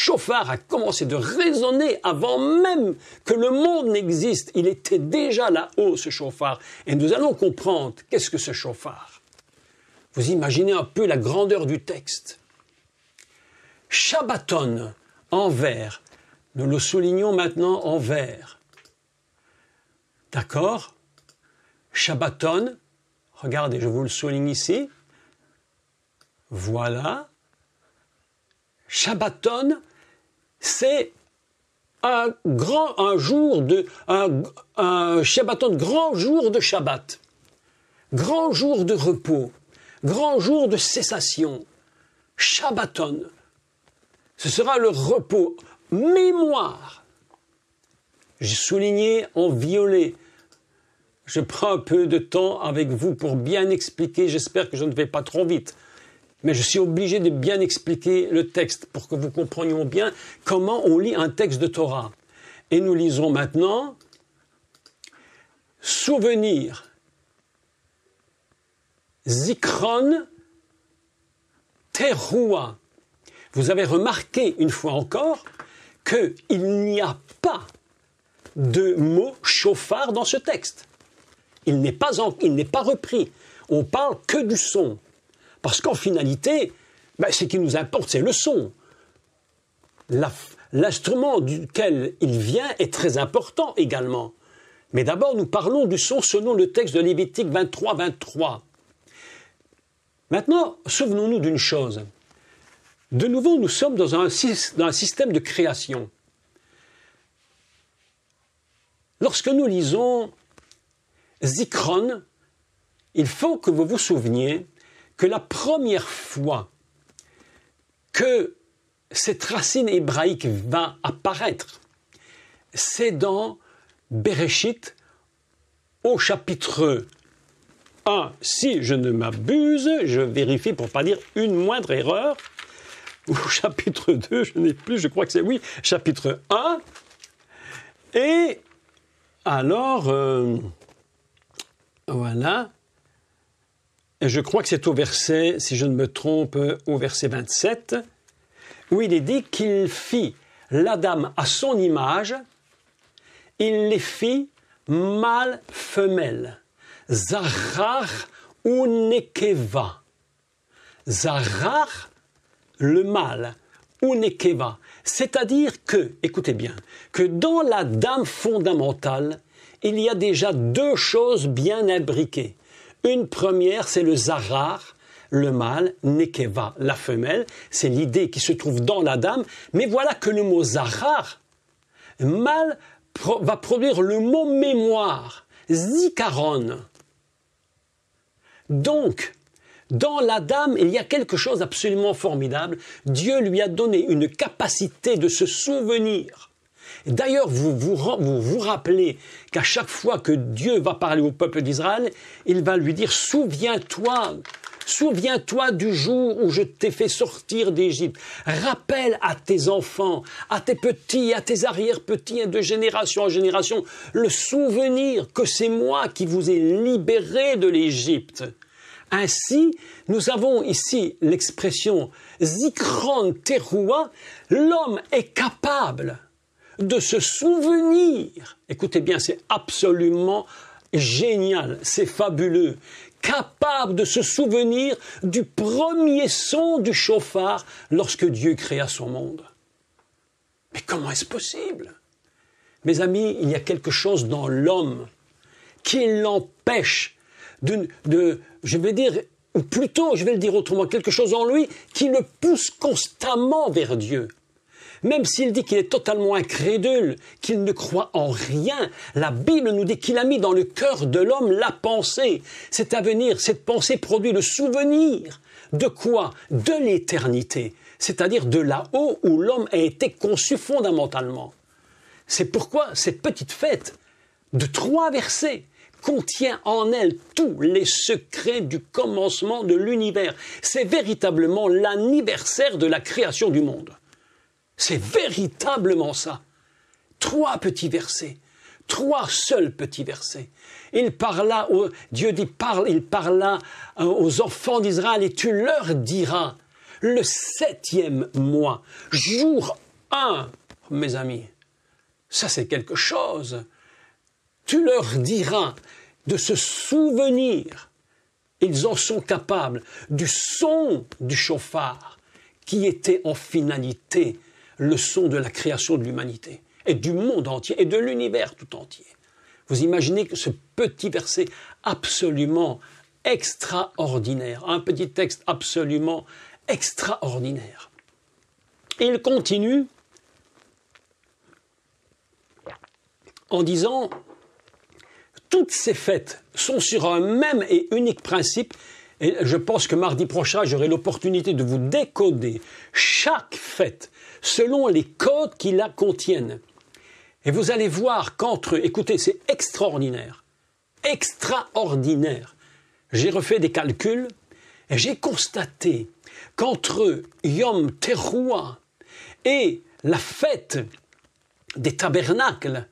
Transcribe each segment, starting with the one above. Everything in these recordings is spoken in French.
chauffard a commencé de résonner avant même que le monde n'existe. Il était déjà là-haut, ce chauffard. Et nous allons comprendre qu'est-ce que ce chauffard. Vous imaginez un peu la grandeur du texte. Shabbaton, en vert. Nous le soulignons maintenant en vert. D'accord? Shabbaton, regardez, je vous le souligne ici. Voilà. Shabbaton, c'est un Shabbaton, grand jour de Shabbat, grand jour de repos, grand jour de cessation. Shabbaton, ce sera le repos, mémoire. J'ai souligné en violet. Je prends un peu de temps avec vous pour bien expliquer, j'espère que je ne vais pas trop vite. Mais je suis obligé de bien expliquer le texte pour que vous compreniez bien comment on lit un texte de Torah. Et nous lisons maintenant « Souvenir » Zikron Teroua. Vous avez remarqué une fois encore qu'il n'y a pas de mot chauffard dans ce texte. Il n'est pas repris. On parle que du son. Parce qu'en finalité, ce qui nous importe, c'est le son. L'instrument duquel il vient est très important également. Mais d'abord, nous parlons du son selon le texte de Lévitique 23, 23. Maintenant, souvenons-nous d'une chose. De nouveau, nous sommes dans un système de création. Lorsque nous lisons Zikron, il faut que vous vous souveniez que la première fois que cette racine hébraïque va apparaître, c'est dans Bereshit, au chapitre 1. Si je ne m'abuse, je vérifie pour ne pas dire une moindre erreur, au chapitre 2, je n'ai plus, je crois que c'est oui, chapitre 1. Et alors, voilà. Et je crois que c'est au verset, si je ne me trompe, au verset 27, où il est dit qu'il fit l'Adam à son image, il les fit mâle femelle, Zarar ou Nekeva. Zarar, le mâle, ou Nekeva. C'est-à-dire que, écoutez bien, que dans l'Adam fondamentale, il y a déjà deux choses bien imbriquées. Une première, c'est le zarar, le mâle, nekeva, la femelle. C'est l'idée qui se trouve dans l'Adam. Mais voilà que le mot zarar, mâle, va produire le mot mémoire, zikaron. Donc, dans l'Adam, il y a quelque chose d'absolument formidable. Dieu lui a donné une capacité de se souvenir. D'ailleurs, vous vous rappelez qu'à chaque fois que Dieu va parler au peuple d'Israël, il va lui dire « Souviens-toi du jour où je t'ai fait sortir d'Égypte. Rappelle à tes enfants, à tes petits, à tes arrière-petits, de génération en génération, le souvenir que c'est moi qui vous ai libérés de l'Égypte. » Ainsi, nous avons ici l'expression « Zikron teroua », l'homme est capable de se souvenir. Écoutez bien, c'est absolument génial, c'est fabuleux. Capable de se souvenir du premier son du chauffard lorsque Dieu créa son monde. Mais comment est-ce possible? Mes amis, il y a quelque chose dans l'homme qui l'empêche je vais dire, ou plutôt, je vais le dire autrement, quelque chose en lui qui le pousse constamment vers Dieu. Même s'il dit qu'il est totalement incrédule, qu'il ne croit en rien, la Bible nous dit qu'il a mis dans le cœur de l'homme la pensée. C'est à venir, cette pensée produit le souvenir. De quoi? De l'éternité, c'est-à-dire de là-haut où l'homme a été conçu fondamentalement. C'est pourquoi cette petite fête de 3 versets contient en elle tous les secrets du commencement de l'univers. C'est véritablement l'anniversaire de la création du monde. C'est véritablement ça. 3 petits versets. 3 seuls petits versets. Il parla, Dieu dit, il parla aux enfants d'Israël et tu leur diras, le 7e mois, jour 1, mes amis, ça c'est quelque chose. Tu leur diras de se souvenir, ils en sont capables, du son du chauffard, qui était en finalité le son de la création de l'humanité, et du monde entier, et de l'univers tout entier. Vous imaginez que ce petit verset absolument extraordinaire, un petit texte absolument extraordinaire. Il continue en disant « Toutes ces fêtes sont sur un même et unique principe » et je pense que mardi prochain, j'aurai l'opportunité de vous décoder chaque fête selon les codes qui la contiennent. Et vous allez voir qu'entre eux, écoutez, c'est extraordinaire, extraordinaire. J'ai refait des calculs et j'ai constaté qu'entre Yom Teruah et la fête des tabernacles,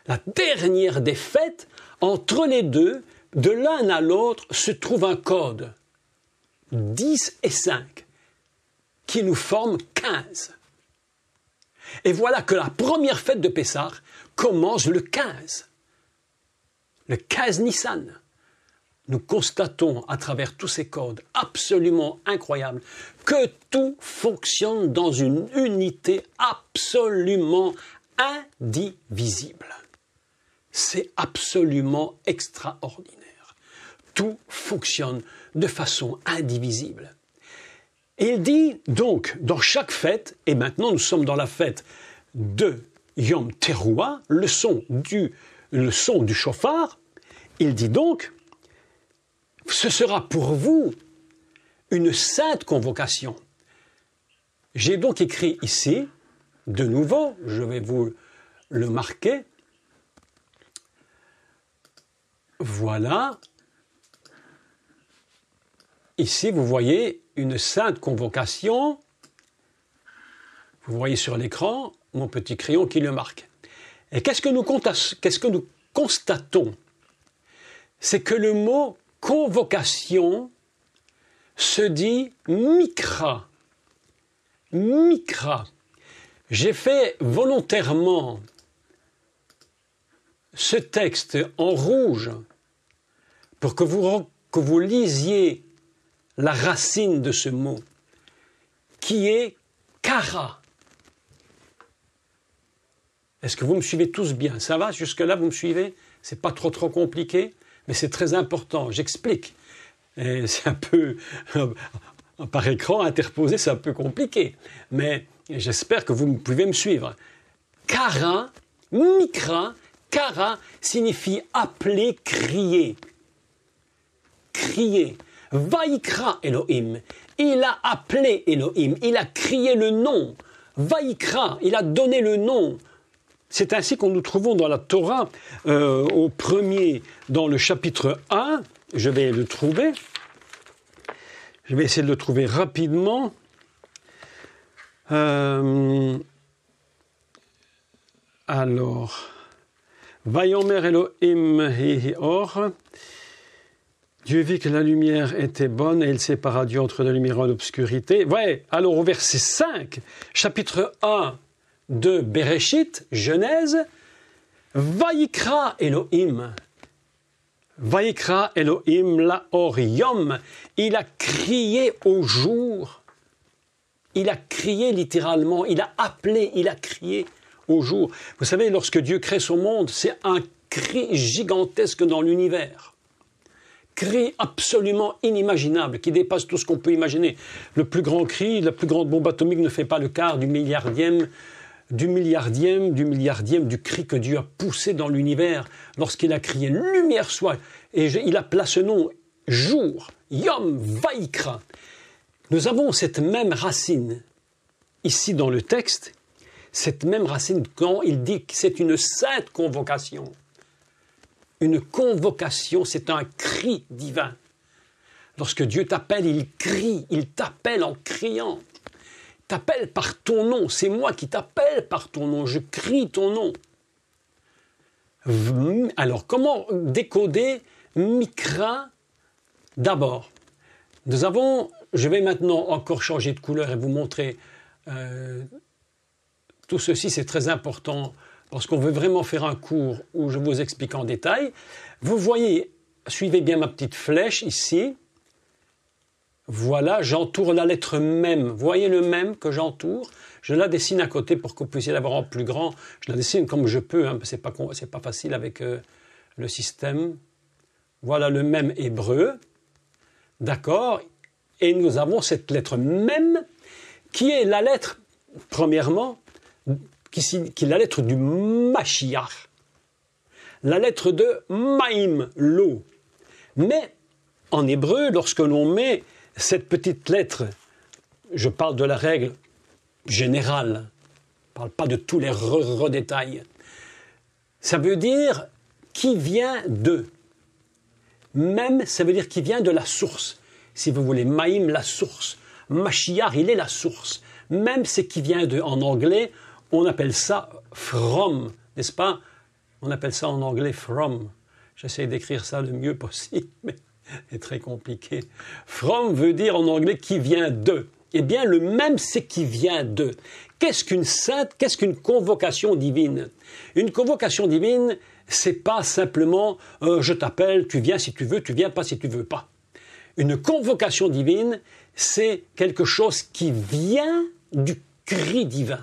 la dernière des fêtes, entre les deux, de l'un à l'autre, se trouve un code, 10 et 5, qui nous forment 15. Et voilà que la première fête de Pessah commence le 15 Nissan. Nous constatons à travers tous ces codes absolument incroyables que tout fonctionne dans une unité absolument indivisible. C'est absolument extraordinaire. Tout fonctionne de façon indivisible. Et il dit donc, dans chaque fête, et maintenant nous sommes dans la fête de Yom Teruah, le son du chauffard, il dit donc, ce sera pour vous une sainte convocation. J'ai donc écrit ici, de nouveau, je vais vous le marquer, voilà, ici vous voyez une sainte convocation, vous voyez sur l'écran mon petit crayon qui le marque. Et qu'est-ce que nous constatons? C'est que le mot convocation se dit mikra. Mikra. J'ai fait volontairement ce texte en rouge pour que vous lisiez la racine de ce mot, qui est kara. Est-ce que vous me suivez tous bien? Ça va? Jusque-là, vous me suivez? C'est pas trop compliqué, mais c'est très important. J'explique. Et c'est un peu, par écran interposé, c'est un peu compliqué. Mais j'espère que vous pouvez me suivre. Kara, mikra, kara signifie appeler, crier. Crier. Vaikra Elohim, il a appelé Elohim, il a crié le nom. Vaikra, il a donné le nom. C'est ainsi qu'on nous trouvons dans la Torah, au premier, dans le chapitre 1. Je vais le trouver. Je vais essayer de le trouver rapidement. Alors, Vayomer Elohim hi or. Dieu vit que la lumière était bonne et il sépara Dieu entre la lumière et l'obscurité. Ouais, alors au verset 5, chapitre 1 de Bereshit, Genèse, Vaikra Elohim. Vaikra Elohim laor yom. Il a crié au jour. Il a crié littéralement, il a appelé, il a crié au jour. Vous savez, lorsque Dieu crée son monde, c'est un cri gigantesque dans l'univers. Cri absolument inimaginable, qui dépasse tout ce qu'on peut imaginer. Le plus grand cri, la plus grande bombe atomique ne fait pas le quart du milliardième du cri que Dieu a poussé dans l'univers lorsqu'il a crié « Lumière soit » et il appela ce nom « Jour »,« Yom Vaikra ». Nous avons cette même racine ici dans le texte, cette même racine quand il dit que c'est une sainte convocation. Une convocation, c'est un cri divin. Lorsque Dieu t'appelle, il crie, il t'appelle en criant. Il t'appelle par ton nom, c'est moi qui t'appelle par ton nom, je crie ton nom. Alors, comment décoder Mikra d'abord? Je vais maintenant encore changer de couleur et vous montrer Tout ceci, c'est très important parce qu'on veut vraiment faire un cours où je vous explique en détail. Vous voyez, suivez bien ma petite flèche ici. Voilà, j'entoure la lettre même. Vous voyez le même que j'entoure? Je la dessine à côté pour que vous puissiez la voir en plus grand. Je la dessine comme je peux, hein, c'est pas facile avec le système. Voilà le même hébreu. D'accord? Et nous avons cette lettre même qui est la lettre, premièrement, qui est la lettre du Mashiach. La lettre de Maïm, l'eau. Mais en hébreu, lorsque l'on met cette petite lettre, je parle de la règle générale, je ne parle pas de tous les redétails, ça veut dire qui vient de. Même, ça veut dire qui vient de la source. Si vous voulez, Maïm, la source. Mashiach, il est la source. Même c'est qui vient de. En anglais, on appelle ça from, n'est-ce pas? On appelle ça en anglais from. J'essaie d'écrire ça le mieux possible, mais c'est très compliqué. From veut dire en anglais qui vient de. Eh bien, le même c'est qui vient de. Qu'est-ce qu'une sainte, qu'est-ce qu'une convocation divine? Une convocation divine, c'est pas simplement je t'appelle, tu viens si tu veux, tu viens pas si tu veux pas. Une convocation divine, c'est quelque chose qui vient du cri divin.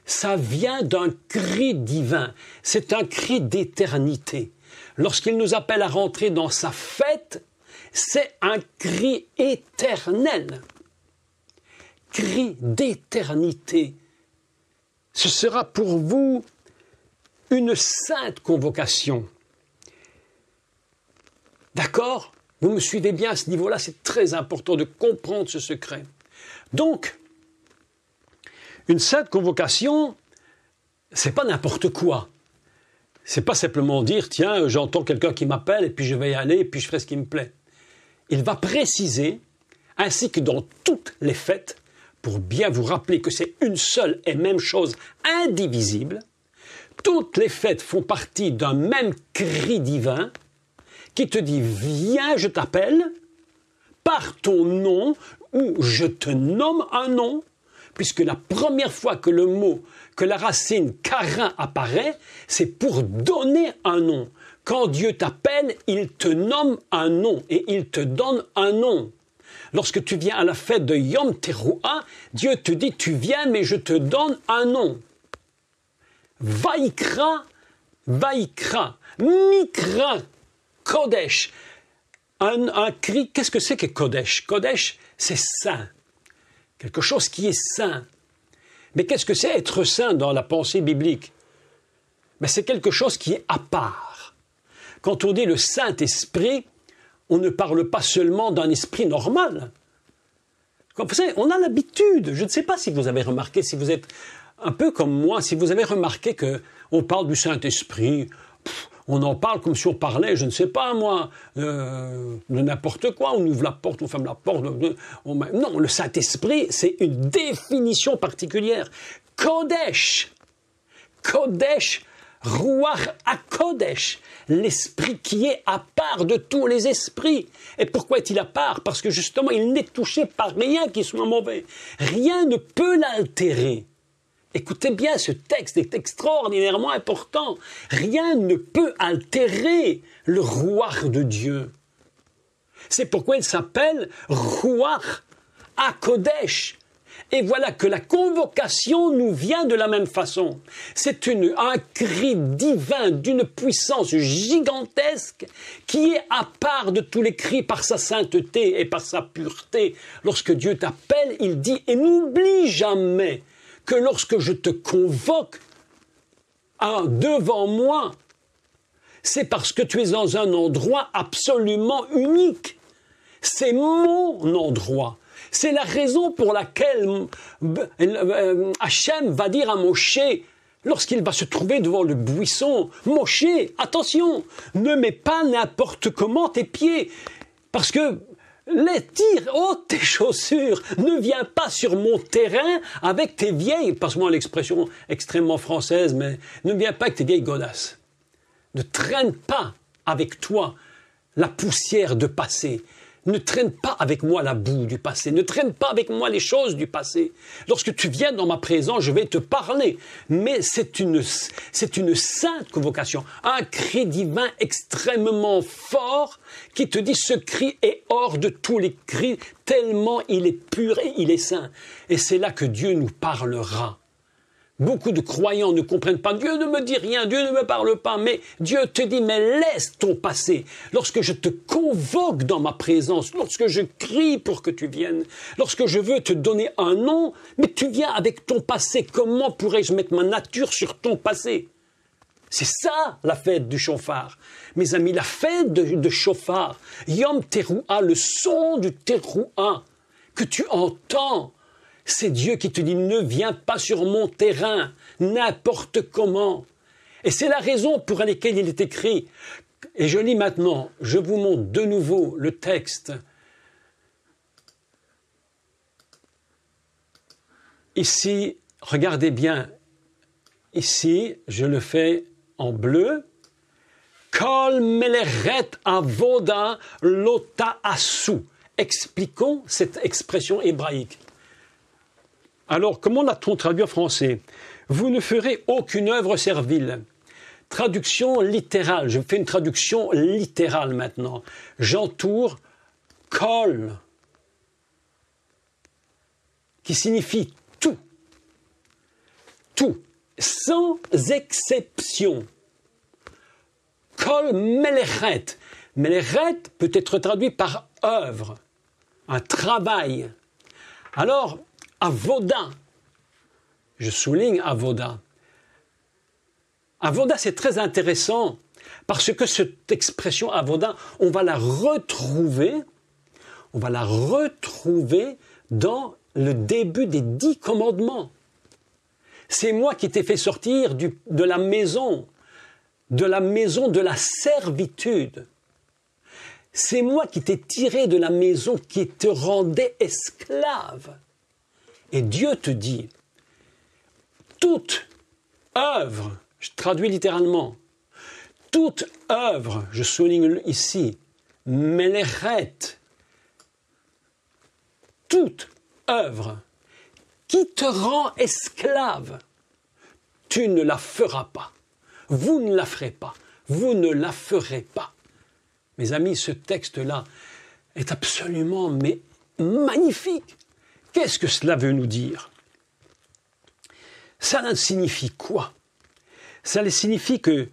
Ça vient d'un cri divin. C'est un cri d'éternité. Lorsqu'il nous appelle à rentrer dans sa fête, c'est un cri éternel. Cri d'éternité. Ce sera pour vous une sainte convocation. D'accord? Vous me suivez bien à ce niveau-là, c'est très important de comprendre ce secret. Donc, une sainte convocation, c'est pas n'importe quoi. C'est pas simplement dire, tiens, j'entends quelqu'un qui m'appelle et puis je vais y aller et puis je ferai ce qui me plaît. Il va préciser, ainsi que dans toutes les fêtes, pour bien vous rappeler que c'est une seule et même chose indivisible, toutes les fêtes font partie d'un même cri divin qui te dit, viens, je t'appelle, par ton nom, ou je te nomme un nom, puisque la première fois que le mot, que la racine karin apparaît, c'est pour donner un nom. Quand Dieu t'appelle, il te nomme un nom et il te donne un nom. Lorsque tu viens à la fête de Yom Teruah, Dieu te dit, tu viens, mais je te donne un nom. Vaikra, Vaikra, Mikra, Kodesh. Un cri, qu'est-ce que c'est que Kodesh? Kodesh, c'est saint. Quelque chose qui est saint. Mais qu'est-ce que c'est être saint dans la pensée biblique? Ben, c'est quelque chose qui est à part. Quand on dit le Saint-Esprit, on ne parle pas seulement d'un esprit normal. Comme vous savez, on a l'habitude, je ne sais pas si vous avez remarqué, si vous êtes un peu comme moi, si vous avez remarqué qu'on parle du Saint-Esprit, on en parle comme si on parlait, je ne sais pas moi, de n'importe quoi, on ouvre la porte, on ferme la porte. Non, le Saint-Esprit, c'est une définition particulière. Kodesh, Kodesh, Ruach HaKodesh, l'esprit qui est à part de tous les esprits. Et pourquoi est-il à part? Parce que justement, il n'est touché par rien qui soit mauvais. Rien ne peut l'altérer. Écoutez bien, ce texte est extraordinairement important. Rien ne peut altérer le Ruach de Dieu. C'est pourquoi il s'appelle Ruach HaKodesh. Et voilà que la convocation nous vient de la même façon. C'est un cri divin d'une puissance gigantesque qui est à part de tous les cris par sa sainteté et par sa pureté. Lorsque Dieu t'appelle, il dit « Et n'oublie jamais que lorsque je te convoque devant moi, c'est parce que tu es dans un endroit absolument unique. C'est mon endroit. C'est la raison pour laquelle Hachem va dire à Moshe, lorsqu'il va se trouver devant le buisson, « Moshe, attention, ne mets pas n'importe comment tes pieds, parce que ôte tes chaussures, ne viens pas sur mon terrain avec tes vieilles, passe-moi l'expression extrêmement française, mais ne viens pas avec tes vieilles godasses. Ne traîne pas avec toi la poussière de passé. Ne traîne pas avec moi la boue du passé. Ne traîne pas avec moi les choses du passé. Lorsque tu viens dans ma présence, je vais te parler. Mais c'est une sainte convocation. Un cri divin extrêmement fort qui te dit ce cri est hors de tous les cris tellement il est pur et il est saint. Et c'est là que Dieu nous parlera. Beaucoup de croyants ne comprennent pas. Dieu ne me dit rien, Dieu ne me parle pas, mais Dieu te dit, mais laisse ton passé. Lorsque je te convoque dans ma présence, lorsque je crie pour que tu viennes, lorsque je veux te donner un nom, mais tu viens avec ton passé. Comment pourrais-je mettre ma nature sur ton passé? C'est ça la fête du chauffard. Mes amis, la fête de chauffard, Yom Teruah, le son du Teruah que tu entends, c'est Dieu qui te dit, ne viens pas sur mon terrain, n'importe comment. Et c'est la raison pour laquelle il est écrit. Et je lis maintenant, je vous montre de nouveau le texte. Ici, regardez bien, ici, je le fais en bleu. Kol meleret avoda lota asu. Expliquons cette expression hébraïque. Alors, comment l'a-t-on traduit en français? Vous ne ferez aucune œuvre servile. Traduction littérale. Je fais une traduction littérale maintenant. J'entoure kol, qui signifie tout. Tout. Sans exception. Kol meleret. Meleret peut être traduit par œuvre, un travail. Alors, avoda, je souligne avoda. Avoda, c'est très intéressant parce que cette expression avoda, on va la retrouver dans le début des 10 commandements. C'est moi qui t'ai fait sortir de la maison de la servitude. C'est moi qui t'ai tiré de la maison qui te rendait esclave. Et Dieu te dit, toute œuvre, je traduis littéralement, toute œuvre, je souligne ici, meleret, toute œuvre qui te rend esclave, tu ne la feras pas. Vous ne la ferez pas. Vous ne la ferez pas. Mes amis, ce texte-là est absolument magnifique. Qu'est-ce que cela veut nous dire? Ça signifie quoi? Ça signifie que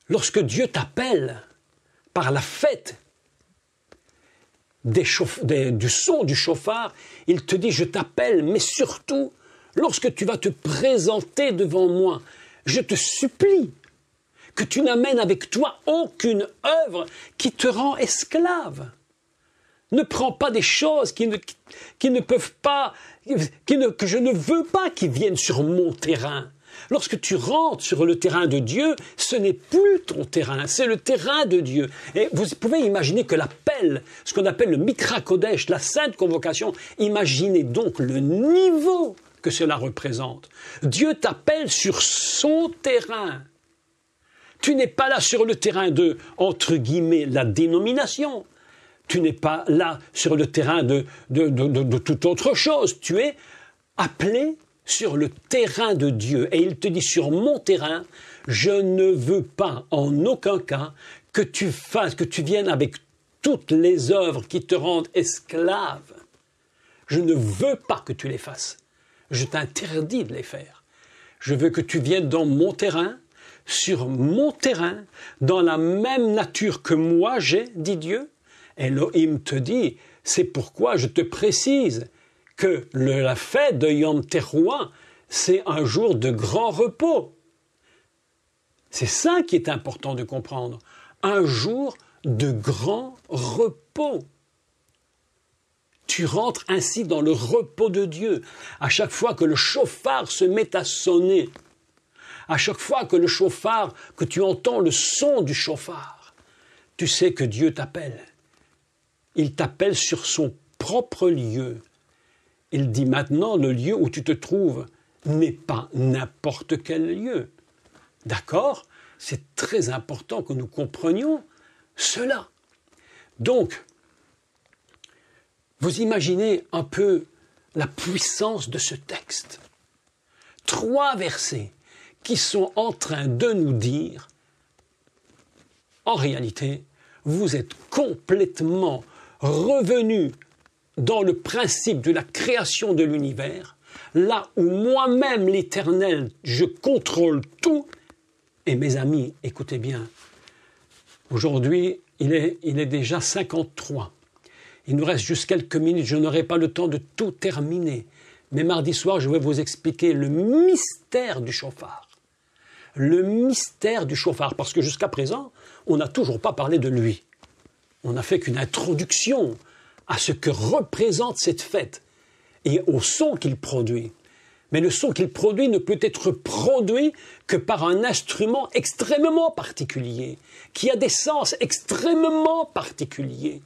lorsque Dieu t'appelle par la fête du son du chauffard, il te dit, je t'appelle, mais surtout, lorsque tu vas te présenter devant moi, je te supplie que tu n'amènes avec toi aucune œuvre qui te rend esclave. Ne prends pas des choses que je ne veux pas qui viennent sur mon terrain. Lorsque tu rentres sur le terrain de Dieu, ce n'est plus ton terrain, c'est le terrain de Dieu. Et vous pouvez imaginer que l'appel, ce qu'on appelle le Mikra Kodesh, la sainte convocation, imaginez donc le niveau que cela représente. Dieu t'appelle sur son terrain. Tu n'es pas là sur le terrain de, entre guillemets, la dénomination. Tu n'es pas là sur le terrain de toute autre chose. Tu es appelé sur le terrain de Dieu. Et il te dit, sur mon terrain, je ne veux pas en aucun cas que tu viennes avec toutes les œuvres qui te rendent esclave. Je ne veux pas que tu les fasses. Je t'interdis de les faire. Je veux que tu viennes dans mon terrain, sur mon terrain, dans la même nature que moi j'ai, dit Dieu. Elohim te dit, c'est pourquoi je te précise que la fête de Yom Teruah, c'est un jour de grand repos. C'est ça qui est important de comprendre. Un jour de grand repos. Tu rentres ainsi dans le repos de Dieu. À chaque fois que le chauffard se met à sonner, à chaque fois que tu entends le son du chauffard, tu sais que Dieu t'appelle. Il t'appelle sur son propre lieu. Il dit maintenant, le lieu où tu te trouves n'est pas n'importe quel lieu. D'accord? C'est très important que nous comprenions cela. Donc, Vous imaginez un peu la puissance de ce texte. 3 versets qui sont en train de nous dire, en réalité, vous êtes complètement revenus dans le principe de la création de l'univers, là où moi-même, l'Éternel, je contrôle tout. Et mes amis, écoutez bien, aujourd'hui, il est déjà 53. Il nous reste juste quelques minutes, je n'aurai pas le temps de tout terminer. Mais mardi soir, je vais vous expliquer le mystère du chauffard. Le mystère du chauffard, parce que jusqu'à présent, on n'a toujours pas parlé de lui. On n'a fait qu'une introduction à ce que représente cette fête et au son qu'il produit. Mais le son qu'il produit ne peut être produit que par un instrument extrêmement particulier, qui a des sens extrêmement particuliers,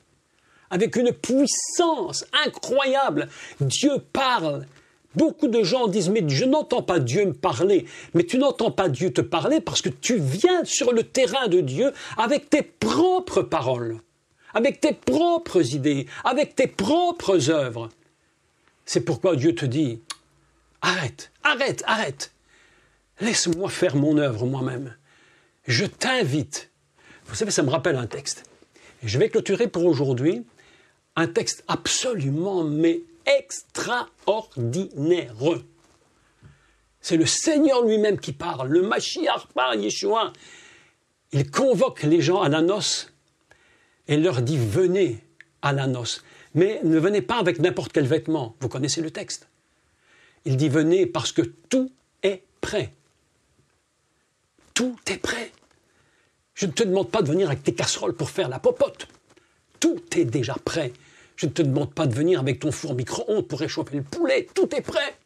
avec une puissance incroyable. Dieu parle. Beaucoup de gens disent, mais je n'entends pas Dieu me parler. Mais tu n'entends pas Dieu te parler parce que tu viens sur le terrain de Dieu avec tes propres paroles, avec tes propres idées, avec tes propres œuvres. C'est pourquoi Dieu te dit, arrête, arrête, arrête. Laisse-moi faire mon œuvre moi-même. Je t'invite. Vous savez, ça me rappelle un texte. Et je vais clôturer pour aujourd'hui un texte absolument, mais extraordinaire. C'est le Seigneur lui-même qui parle, le Mashiach par Yeshua. Il convoque les gens à la noce et leur dit « venez à la noce ». Mais ne venez pas avec n'importe quel vêtement. Vous connaissez le texte. Il dit « venez parce que tout est prêt ». Tout est prêt. Je ne te demande pas de venir avec tes casseroles pour faire la popote. Tout est déjà prêt. Je ne te demande pas de venir avec ton four micro-ondes pour réchauffer le poulet. Tout est prêt.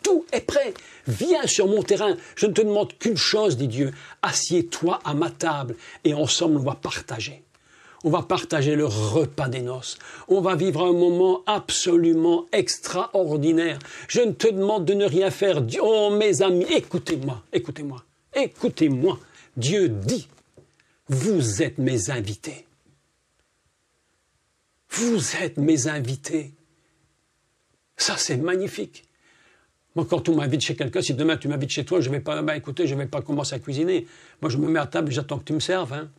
Tout est prêt. Viens sur mon terrain. Je ne te demande qu'une chose, dit Dieu. Assieds-toi à ma table et ensemble on va partager. On va partager le repas des noces. On va vivre un moment absolument extraordinaire. Je ne te demande de ne rien faire. Oh mes amis, écoutez-moi, écoutez-moi, écoutez-moi. Dieu dit, vous êtes mes invités. Vous êtes mes invités. Ça, c'est magnifique. Moi, quand on m'invite chez quelqu'un, si demain tu m'invites chez toi, je ne vais pas, écoutez, je ne vais pas commencer à cuisiner. Moi, je me mets à table et j'attends que tu me serves. Hein.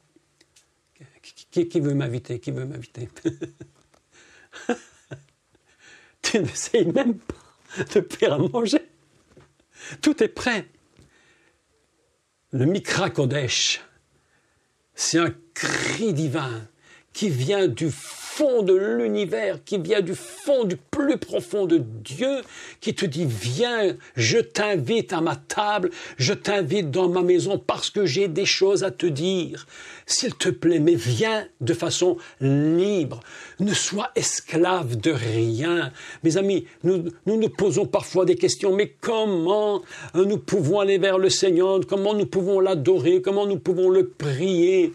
Qui veut m'inviter? Qui veut m'inviter? Tu n'essayes même pas de faire à manger. Tout est prêt. Le Mikra Kodesh, c'est un cri divin qui vient du fond de l'univers, qui vient du fond du plus profond de Dieu, qui te dit, viens, je t'invite à ma table, je t'invite dans ma maison parce que j'ai des choses à te dire. S'il te plaît, mais viens de façon libre. Ne sois esclave de rien. Mes amis, nous nous posons parfois des questions, mais comment nous pouvons aller vers le Seigneur? Comment nous pouvons l'adorer? Comment nous pouvons le prier?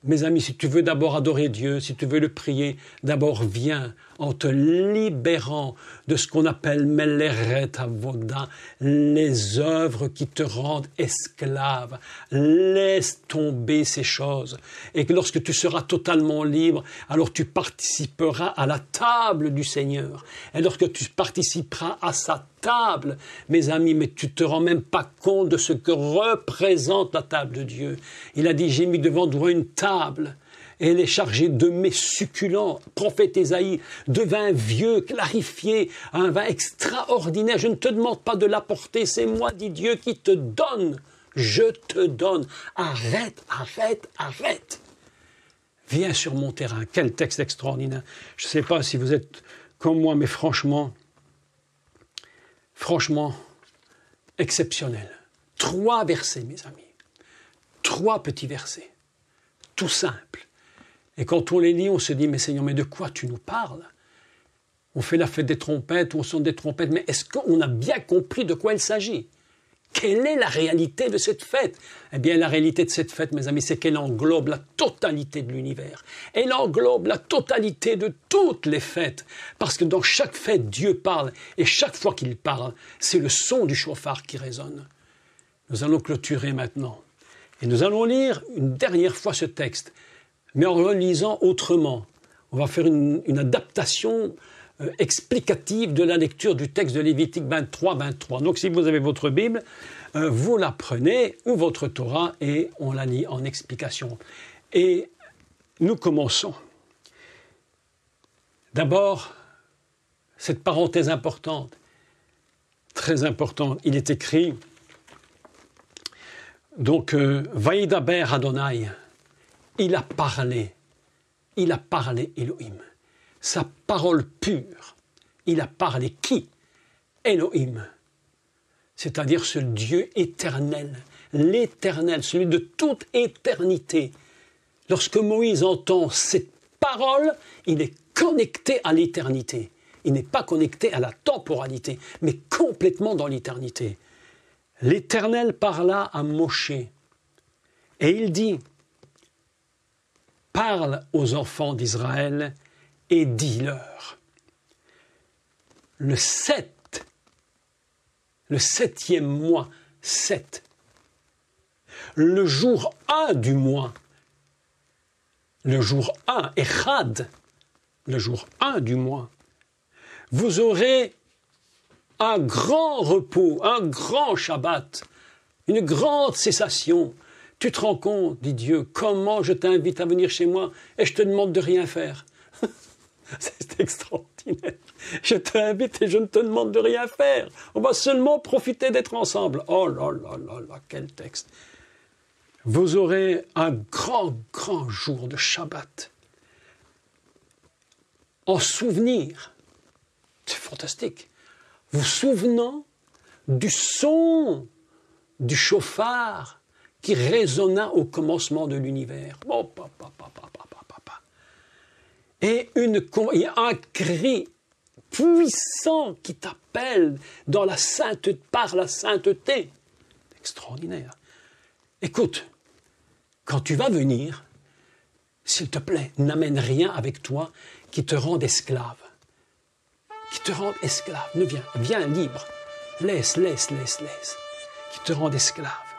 Mes amis, si tu veux d'abord adorer Dieu, si tu veux le prier, d'abord viens en te libérant de ce qu'on appelle Meleret Avoda, les œuvres qui te rendent esclave. Laisse tomber ces choses. Et que lorsque tu seras totalement libre, alors tu participeras à la table du Seigneur. Et lorsque tu participeras à sa table, mes amis, mais tu te rends même pas compte de ce que représente la table de Dieu. Il a dit, j'ai mis devant toi une table. Et elle est chargée de mets succulents. Prophète Ésaïe, de vin vieux, clarifié, un vin extraordinaire. Je ne te demande pas de l'apporter, c'est moi, dit Dieu, qui te donne. Je te donne. Arrête, arrête, arrête. Viens sur mon terrain. Quel texte extraordinaire. Je ne sais pas si vous êtes comme moi, mais franchement, exceptionnel. 3 versets, mes amis. 3 petits versets. Tout simple. Et quand on les lit, on se dit, mais Seigneur, mais de quoi tu nous parles? On fait la fête des trompettes, on sonne des trompettes, mais est-ce qu'on a bien compris de quoi il s'agit? Quelle est la réalité de cette fête? Eh bien, la réalité de cette fête, mes amis, c'est qu'elle englobe la totalité de l'univers. Elle englobe la totalité de toutes les fêtes. Parce que dans chaque fête, Dieu parle. Et chaque fois qu'il parle, c'est le son du chauffard qui résonne. Nous allons clôturer maintenant. Et nous allons lire une dernière fois ce texte, mais en le lisant autrement. On va faire une adaptation explicative de la lecture du texte de Lévitique 23. Donc si vous avez votre Bible, vous la prenez, ou votre Torah, et on la lit en explication. Et nous commençons. D'abord, cette parenthèse importante, très importante, il est écrit, donc, Vaïdaber Adonai, il a parlé Elohim. Sa parole pure, il a parlé qui? Elohim, c'est-à-dire ce Dieu éternel, l'éternel, celui de toute éternité. Lorsque Moïse entend cette parole, il est connecté à l'éternité. Il n'est pas connecté à la temporalité, mais complètement dans l'éternité. L'Éternel parla à Moshe, et il dit, « Parle aux enfants d'Israël et dis-leur, le septième mois, 7, le jour 1 du mois, le jour 1, Echad, le jour 1 du mois, vous aurez un grand repos, un grand Shabbat, une grande cessation. Tu te rends compte, dit Dieu, comment je t'invite à venir chez moi et je te demande de rien faire. C'est extraordinaire. Je t'invite et je ne te demande de rien faire. On va seulement profiter d'être ensemble. Oh là là là là, quel texte. Vous aurez un grand, grand jour de Shabbat. En souvenir. C'est fantastique. Vous souvenant du son du chauffard qui résonna au commencement de l'univers. Oh, et il y a un cri puissant qui t'appelle par la sainteté. Extraordinaire. Écoute, quand tu vas venir, s'il te plaît, n'amène rien avec toi qui te rende esclave. Qui te rende esclave. Ne viens libre. Laisse. Qui te rende esclave.